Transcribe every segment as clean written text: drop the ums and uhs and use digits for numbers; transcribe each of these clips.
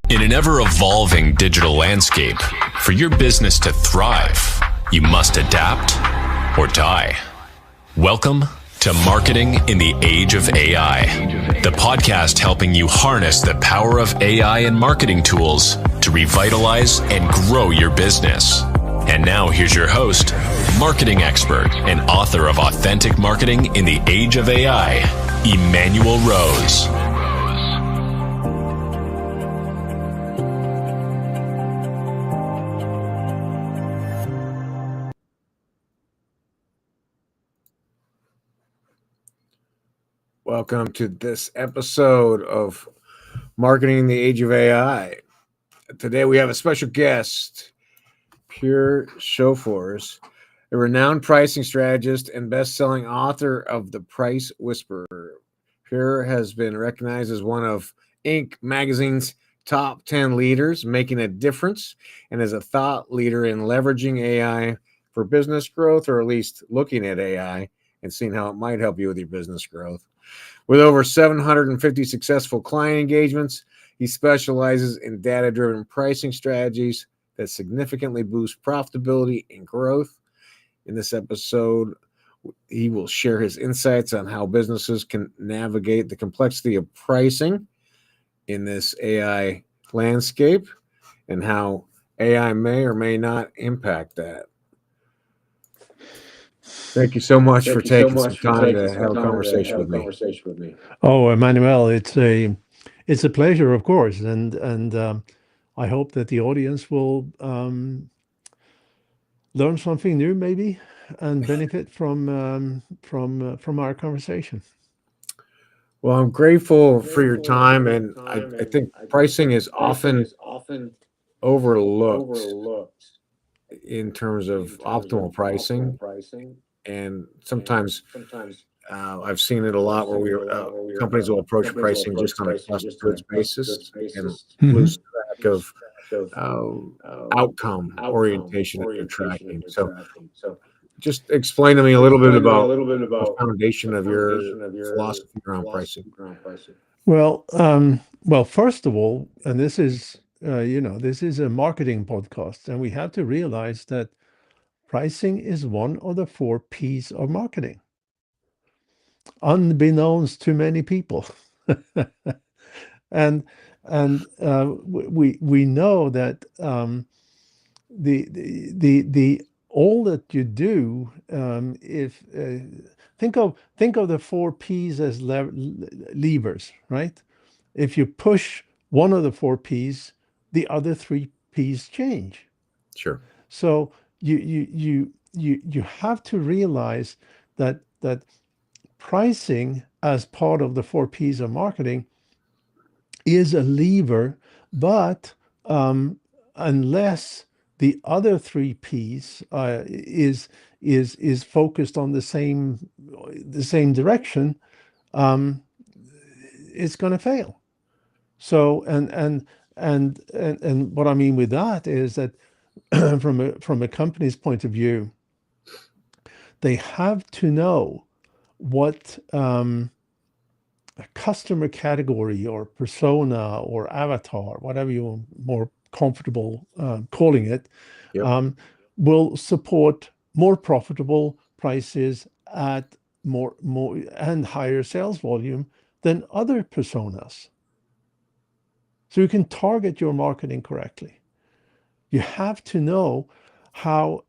In an ever-evolving digital landscape, for your business to thrive, you must adapt or die. Welcome to Marketing in the Age of AI, the podcast helping you harness the power of AI and marketing tools to revitalize and grow your business. And now here's your host, marketing expert and author of Authentic Marketing in the Age of AI, Emmanuel Rose. Welcome to this episode of Marketing in the Age of AI. Today we have a special guest, Sjofors, a renowned pricing strategist and best-selling author of The Price Whisperer. Pierre has been recognized as one of Inc. magazine's top 10 leaders, making a difference, and as a thought leader in leveraging AI for business growth, or at least looking at AI and seeing how it might help you with your business growth. With over 750 successful client engagements, he specializes in data-driven pricing strategies that significantly boost profitability and growth. In this episode, he will share his insights on how businesses can navigate the complexity of pricing in this AI landscape and how AI may or may not impact that. Thank you so much for taking some time to have a conversation with me. Oh, Emmanuel, it's a pleasure, of course, and I hope that the audience will learn something new, maybe, and benefit from our conversation. Well, I'm grateful for your time, and I think pricing is often overlooked in terms of optimal pricing. And sometimes I've seen it a lot where companies will approach pricing just on a cost of goods basis and lose track of outcome orientation that you're tracking. So just explain to me a little bit about the foundation of your philosophy around pricing. Well, first of all, and this is this is a marketing podcast, and we have to realize that pricing is one of the 4 P's of marketing, unbeknownst to many people. and we know that the all that you do, if think of the 4 P's as levers, right? If you push one of the 4 P's, the other 3 P's change. Sure. So you have to realize that pricing as part of the 4 P's of marketing is a lever, but unless the other 3 P's is focused on the same direction, it's going to fail. So and what I mean with that is that from a company's point of view, they have to know what a customer category or persona or avatar, whatever you're more comfortable calling it, will support more profitable prices at more and higher sales volume than other personas. So you can target your marketing correctly. You have to know how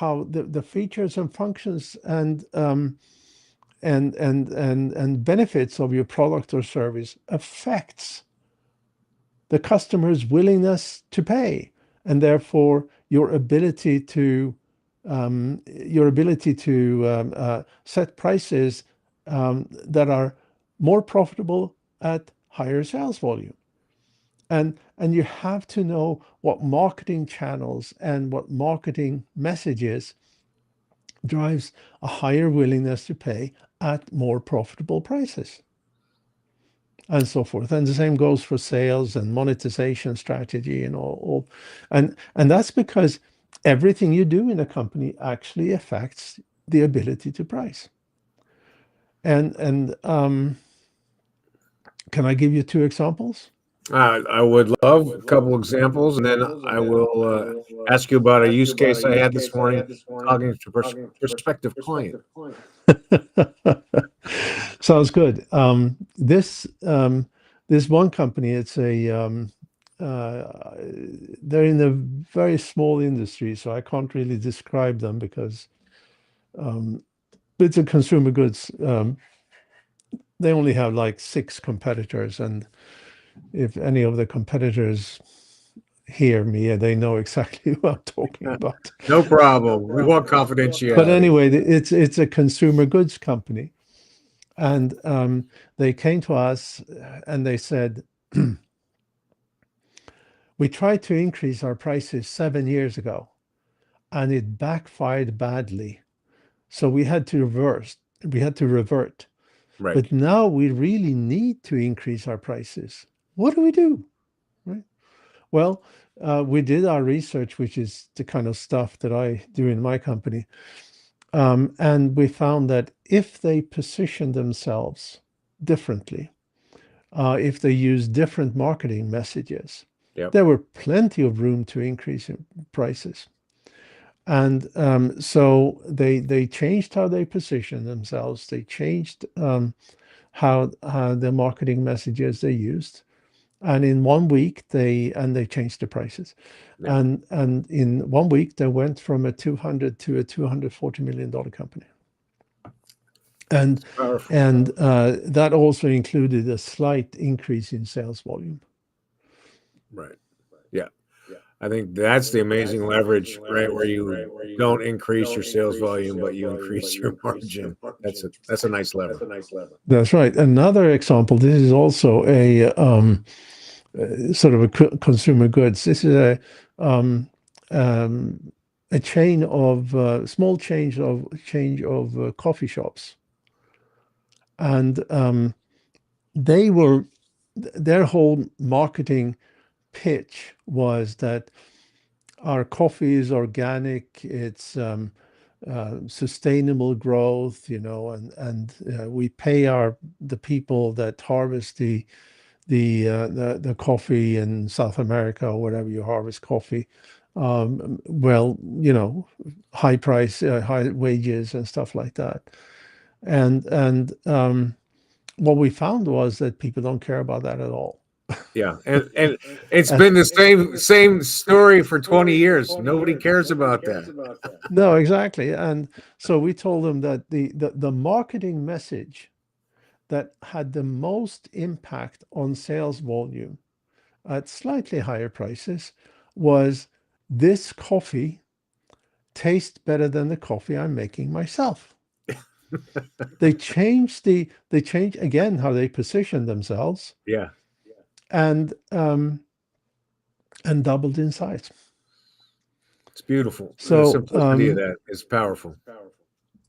the features and functions and benefits of your product or service affects the customer's willingness to pay, and therefore your ability to set prices that are more profitable at higher sales volume. And you have to know what marketing channels and what marketing messages drives a higher willingness to pay at more profitable prices, and so forth. And the same goes for sales and monetization strategy and all. And that's because everything you do in a company actually affects the ability to price. And can I give you 2 examples? I would love a couple examples, and then I will ask you about a use case I had this morning talking to prospective client. Sounds good. This one company, it's they're in a very small industry, so I can't really describe them because um, it's a consumer goods. They only have like 6 competitors, and if any of the competitors hear me, they know exactly who I'm talking about. No problem. We want But confidentiality. anyway, it's a consumer goods company, and they came to us and they said, we tried to increase our prices 7 years ago, and it backfired badly. So we had to revert. Right. But now we really need to increase our prices. What do we do? Right. Well, we did our research, which is the kind of stuff that I do in my company. And we found that if they position themselves differently, if they use different marketing messages, Yep. there were plenty of room to increase in prices. And so they changed how they position themselves. They changed how the marketing messages they used. And in 1 week they changed the prices. Yeah. And in 1 week they went from a 200 to a $240 million company. And Powerful. that also included a slight increase in sales volume. Right. Yeah. I think that's the amazing leverage, right? Where you don't increase your sales volume, but you increase your margin. That's a nice lever. That's right. Another example. This is also a sort of a consumer goods. This is a chain of small change of coffee shops, and their whole marketing pitch was that our coffee is organic, it's sustainable growth, and we pay the people that harvest the coffee in South America or wherever you harvest coffee. Well, high price, high wages and stuff like that. And what we found was that people don't care about that at all. Yeah. And it's been the same story for 20 years. Nobody cares about that. No, exactly. And so we told them that the marketing message that had the most impact on sales volume at slightly higher prices was, this coffee tastes better than the coffee I'm making myself. They changed again how they position themselves, Yeah. and doubled in size. It's beautiful. The So simplicity of that is powerful.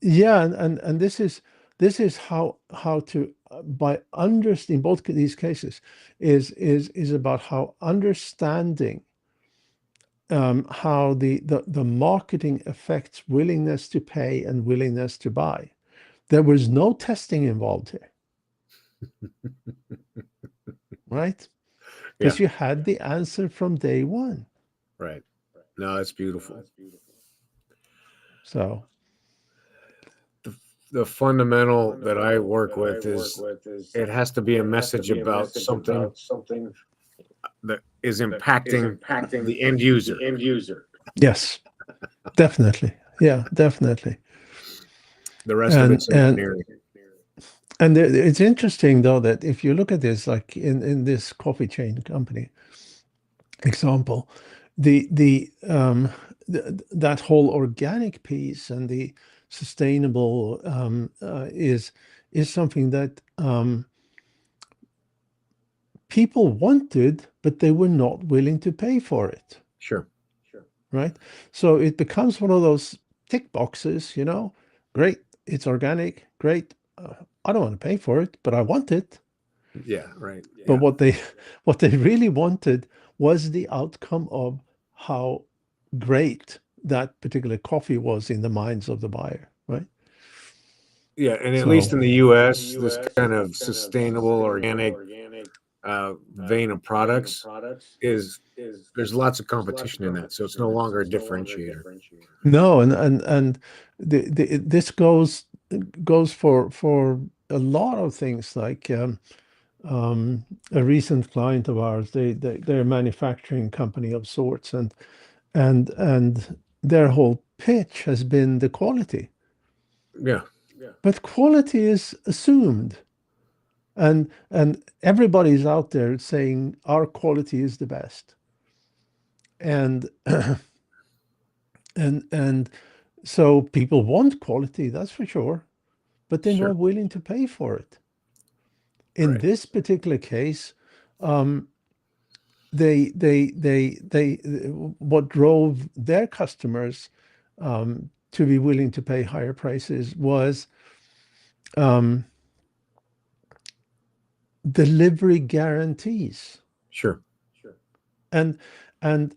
yeah, and this is how to by understanding, in both these cases, is about how understanding how the marketing affects willingness to pay and willingness to buy. There was no testing involved here, right? Yeah. Because you had the answer from day one. Right. No, it's beautiful. So The fundamental that I work with is it has to be a message about something that is impacting the end user. yes, definitely, yeah, definitely. The rest of it's engineering. And it's interesting though that if you look at this, like in this coffee chain company example, that whole organic piece and the sustainable is something that people wanted, but they were not willing to pay for it. Sure. Right. So it becomes one of those tick boxes, great, it's organic, great. I don't want to pay for it, but I want it. Yeah, right. But Yeah. what they really wanted was the outcome of how great that particular coffee was in the minds of the buyer, right? Yeah, and at So least in the US, this kind of sustainable organic vein of products is there's lots of competition in that, so it's no longer a differentiator. No, and this goes for a lot of things like a recent client of ours. They're a manufacturing company of sorts, and their whole pitch has been the quality. Yeah, But quality is assumed, and everybody's out there saying our quality is the best, and and so people want quality, that's for sure, but they're sure, not willing to pay for it. In right. this particular case, um, they what drove their customers to be willing to pay higher prices was um, delivery guarantees. Sure. And and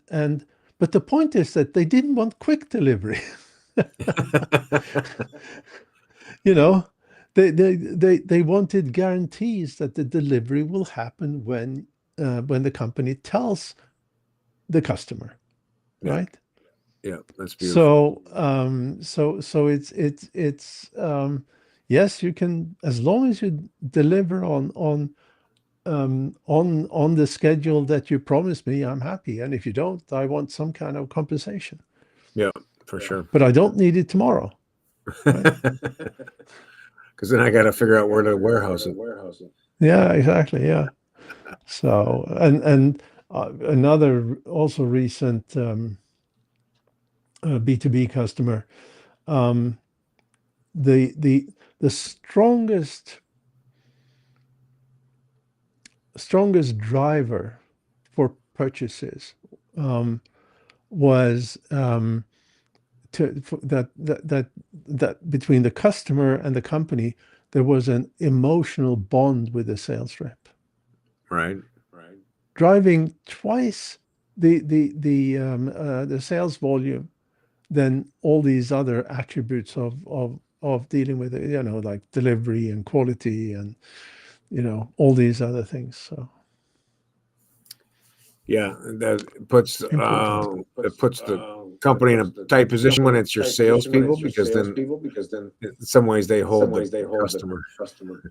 but the point is that they didn't want quick delivery. You know, they wanted guarantees that the delivery will happen when the company tells the customer, Yeah, right? yeah, that's beautiful. So it's yes, you can, as long as you deliver on the schedule that you promised me, I'm happy. And if you don't, I want some kind of compensation. Yeah, for sure. But I don't need it tomorrow, right? Because then I got to figure out where to warehouse it. Yeah, exactly. Yeah. So and another also recent B2B customer, um, the the strongest driver for purchases was that between the customer and the company, there was an emotional bond with the sales rep, Right. driving twice the sales volume than all these other attributes of dealing with it, like delivery and quality and all these other things. So Yeah, that puts important. it puts the company in a tight position when it's your salespeople, because then in some ways they hold the customer.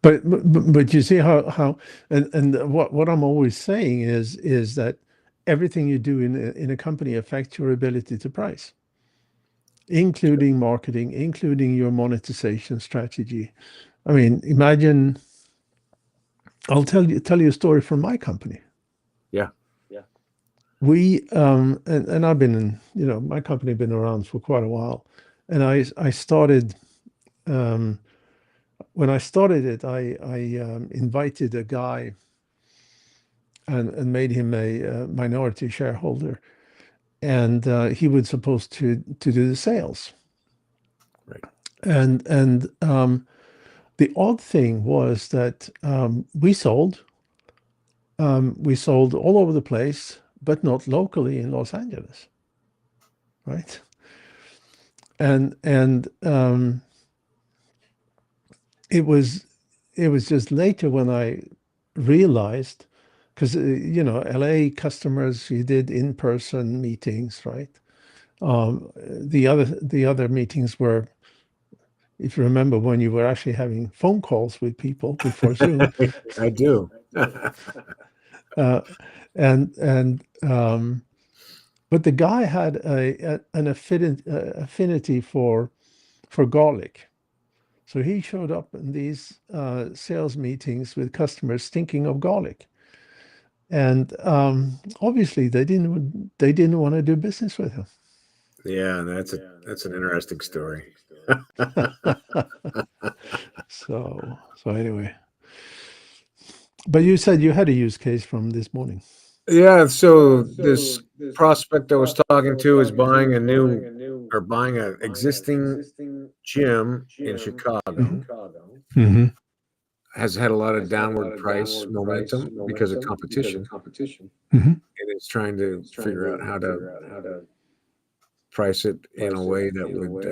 But you see how and what I'm always saying is that everything you do in a company affects your ability to price, including marketing, including your monetization strategy. I mean, imagine, I'll tell you a story from my company. Yeah, We and I've been in, my company been around for quite a while, and I started when I started it, I invited a guy and made him a minority shareholder, and he was supposed to do the sales. right. And the odd thing was that we sold all over the place, but not locally in Los Angeles, right? And it was just later when I realized, because LA customers, you did in-person meetings, right? The other meetings were, if you remember, when you were actually having phone calls with people before Zoom. I do. uh, and but the guy had an affinity for garlic. So he showed up in these sales meetings with customers thinking of garlic, and obviously they didn't want to do business with him. Yeah, that's an interesting story. So anyway, but you said you had a use case from this morning. Yeah, so this prospect I was talking to is buying a new or buying an existing gym in Chicago. Hmm. Has had a lot of downward price momentum because of competition, Hmm. and it's trying to figure out how to price it in a way that would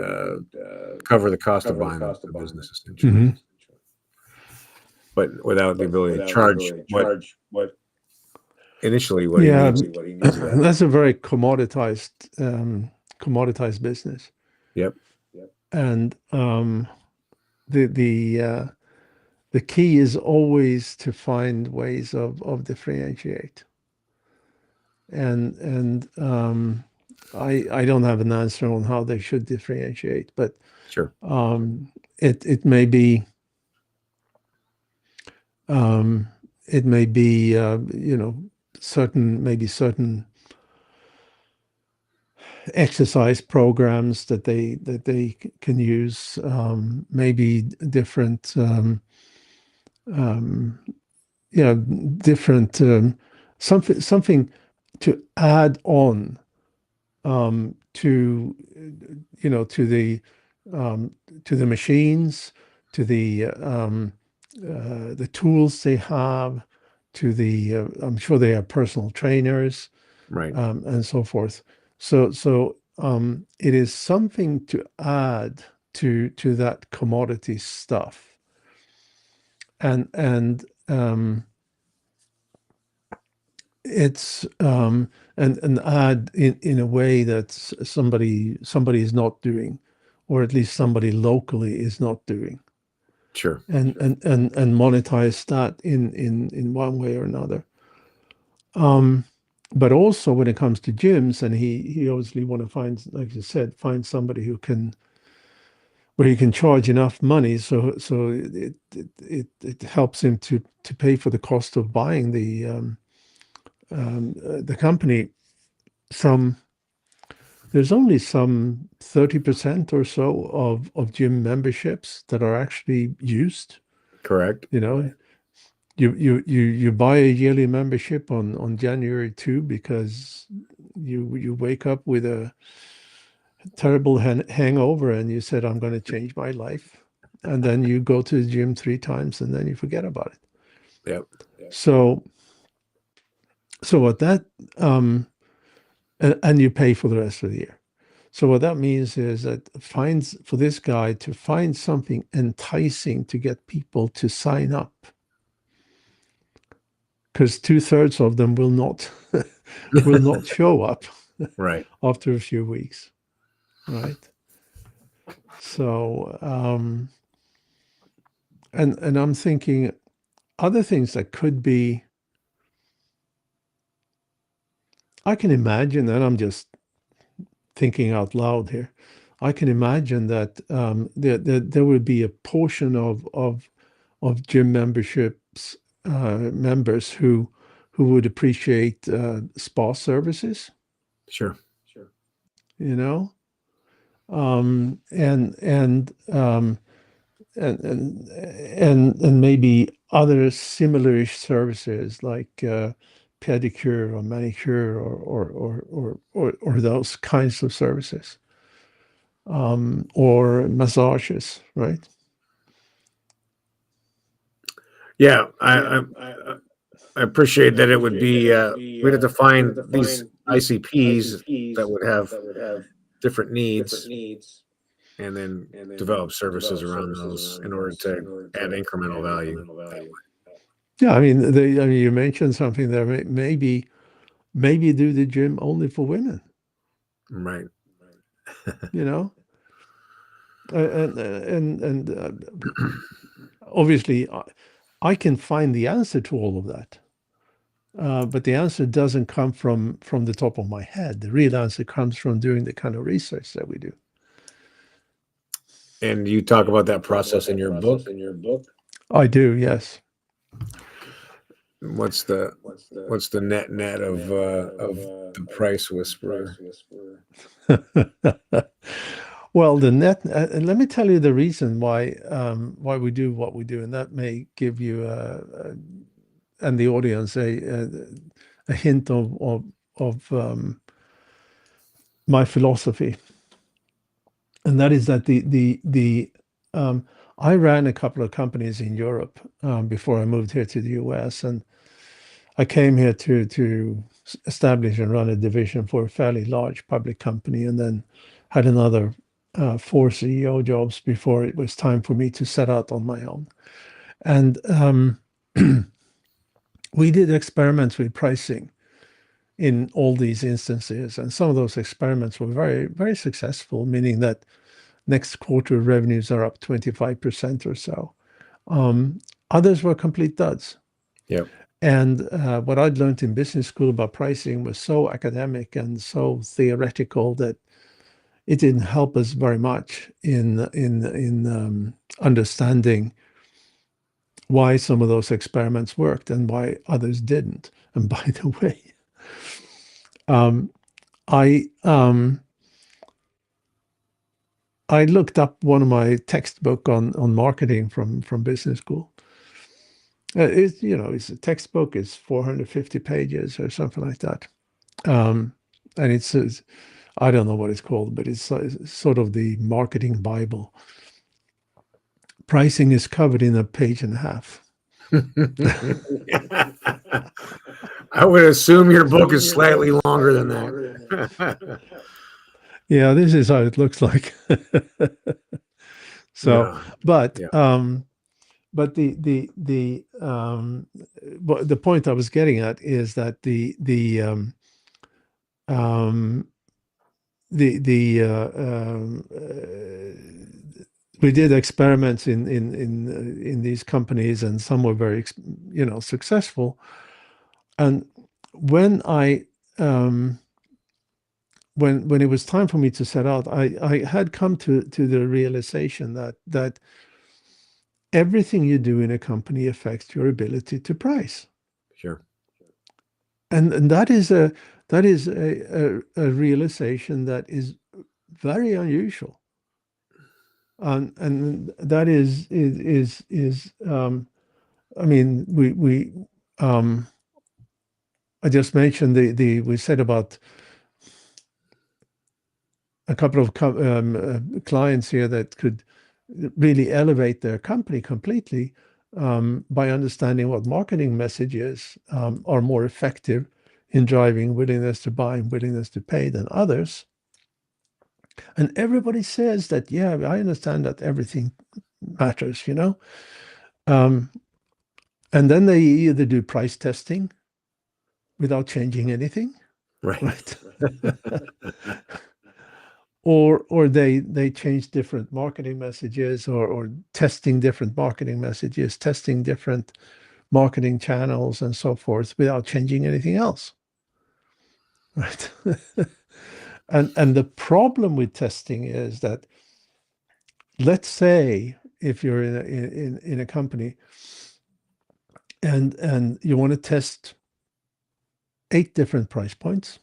cover the cost of buying the business, essentially. Hmm. but without the ability to charge what initially what he Yeah, needs. that's a very commoditized business, Yep. and the key is always to find ways of differentiate. And I don't have an answer on how they should differentiate, but Sure. it may be certain exercise programs that they can use, maybe different different something to add on to to the machines, to the tools they have, to the I'm sure they have personal trainers, Right. and so forth. So it is something to add to that commodity stuff, and it's and add in a way that somebody is not doing, or at least somebody locally is not doing, Sure. and monetize that in one way or another. But also when it comes to gyms, and he obviously want to find, like you said, find somebody where he can charge enough money so it helps him to pay for the cost of buying the company. There's only some 30% or so of gym memberships that are actually used. Correct. You know, you buy a yearly membership on January 2 because you wake up with a terrible hangover and you said, I'm going to change my life. And then you go to the gym 3 times and then you forget about it. Yep. So what that, and you pay for the rest of the year. So what that means is that for this guy to find something enticing to get people to sign up, because 2/3 of them will not show up Right. after a few weeks, right? So and I'm thinking other things that could be. I can imagine, and I'm just thinking out loud here. I can imagine that there would be a portion of gym memberships members who would appreciate spa services, Sure. you know, and maybe other similar-ish services like pedicure or manicure or those kinds of services, or massages, right? Yeah. I appreciate that it would be we'd have to find these ICPs that would have different needs and then develop services around those in order to add incremental value. Yeah, I mean, you mentioned something there. Maybe do the gym only for women, Right. you know, and obviously, I can find the answer to all of that, but the answer doesn't come from the top of my head. The real answer comes from doing the kind of research that we do. And you talk about that process in your book. I do, yes. What's the net of the price whisperer? Well, the net. Let me tell you the reason why we do what we do, and that may give you and the audience a hint of my philosophy, and that is that I ran a couple of companies in Europe before I moved here to the US, and I came here to establish and run a division for a fairly large public company, and then had another 4 CEO jobs before it was time for me to set out on my own. And we did experiments with pricing in all these instances, and some of those experiments were very, very successful, meaning that next quarter revenues are up 25% or so. Others were complete duds. Yep. And what I'd learned in business school about pricing was so academic and so theoretical that it didn't help us very much in understanding why some of those experiments worked and why others didn't. And by the way, um, I I looked up one of my textbook on marketing from business school. It's a textbook. It's 450 pages or something like that. And it says, I don't know what it's called, but it's sort of the marketing Bible. Pricing is covered in a page and a half. I would assume your book is slightly longer than that. Yeah, this is how it looks like. So, No, but yeah. but the point I was getting at is that we did experiments in these companies, and some were very successful. And when I when it was time for me to set out, I had come to the realization that everything you do in a company affects your ability to price. Sure. And that is a realization that is very unusual. And that is I mean, I just mentioned we said about a couple of clients here that could really elevate their company completely by understanding what marketing messages are more effective in driving willingness to buy and willingness to pay than others. And everybody says that, yeah, I understand that everything matters, and then they either do price testing without changing anything, Right. or they change different marketing messages, or testing different marketing messages, testing different marketing channels and so forth without changing anything else. Right. And the problem with testing is that, let's say if you're in a company and you want to test 8 different price points,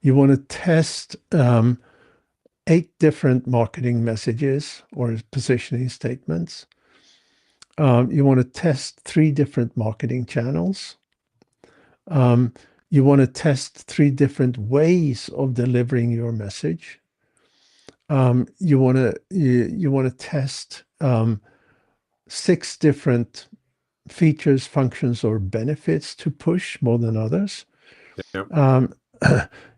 you want to test 8 different marketing messages or positioning statements. You want to test 3 different marketing channels. You want to test 3 different ways of delivering your message. You want to test 6 different features, functions, or benefits to push more than others. Yep.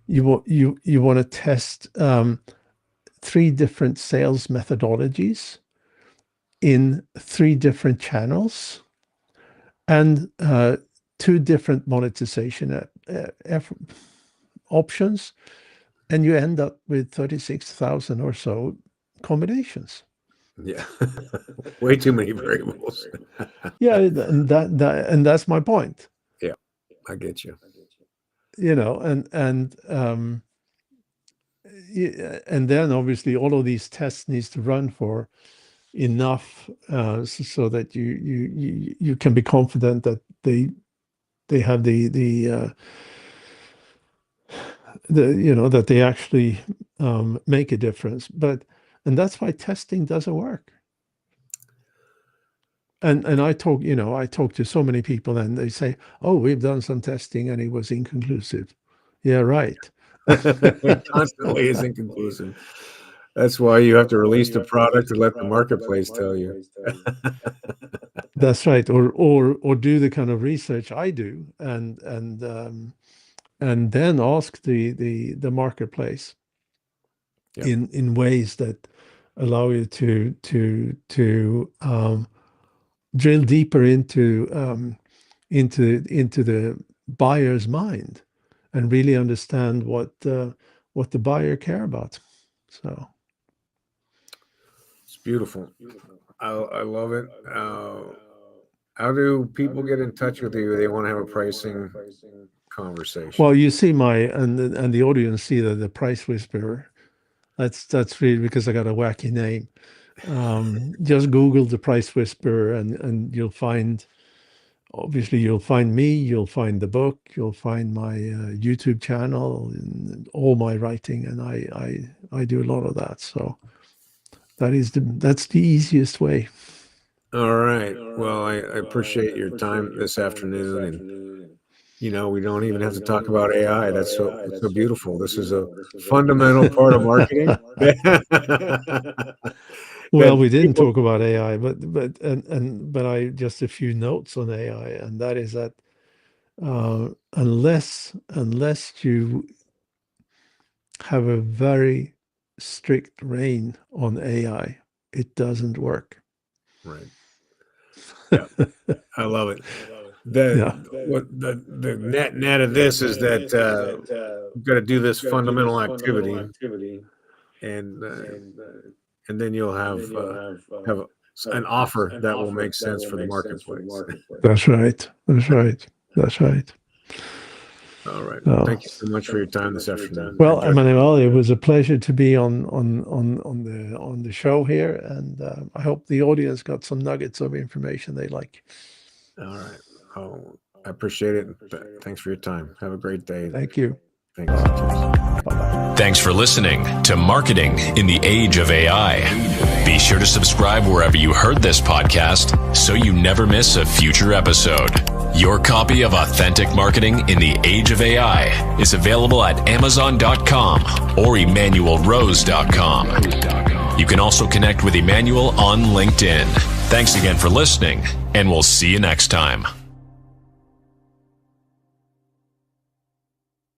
You want to test 3 different sales methodologies in 3 different channels, and 2 different monetization options, and you end up with 36,000 or so combinations. Yeah. Way too many variables. Yeah, and that's my point. Yeah, I get you. And then obviously all of these tests needs to run for enough so that you can be confident that they have that they actually make a difference. And that's why testing doesn't work. And I talk to so many people, and they say, "Oh, we've done some testing and it was inconclusive." Yeah, right. It constantly is inconclusive. That's why you have to release the product and let the marketplace tell you. That's right. Or do the kind of research I do, and then ask the marketplace Yep. in ways that allow you to drill deeper into the buyer's mind and really understand what the buyer care about. So It's beautiful. I love it. How do people get in touch with you? They want to have a pricing conversation. well, you see and the audience see the price whisperer. That's really because I got a wacky name. Just Google the price whisperer and you'll find, obviously you'll find me, you'll find the book, you'll find my YouTube channel and all my writing, and I do a lot of that. So that's the easiest way. All right. Well, I appreciate your time this afternoon, and we don't even have to talk about AI. That's so beautiful. This is a fundamental part of marketing. Well, we didn't talk about AI, but I just a few notes on AI, and that is that unless you have a very strict rein on AI, it doesn't work. Right. Yeah, I love it. The net of this is that you've got to do this fundamental activity, and then you'll have an offer that will make sense for the marketplace. That's right. All right. Thank you so much for your time this afternoon. Well, Emmanuel, it was a pleasure to be on the show here, and I hope the audience got some nuggets of information they like. All right. Oh, I appreciate it. Thanks for your time. Have a great day. Thank you. Thanks. Bye-bye. Thanks for listening to Marketing in the Age of AI. Be sure to subscribe wherever you heard this podcast so you never miss a future episode. Your copy of Authentic Marketing in the Age of AI is available at Amazon.com or EmmanuelRose.com. You can also connect with Emmanuel on LinkedIn. Thanks again for listening, and we'll see you next time.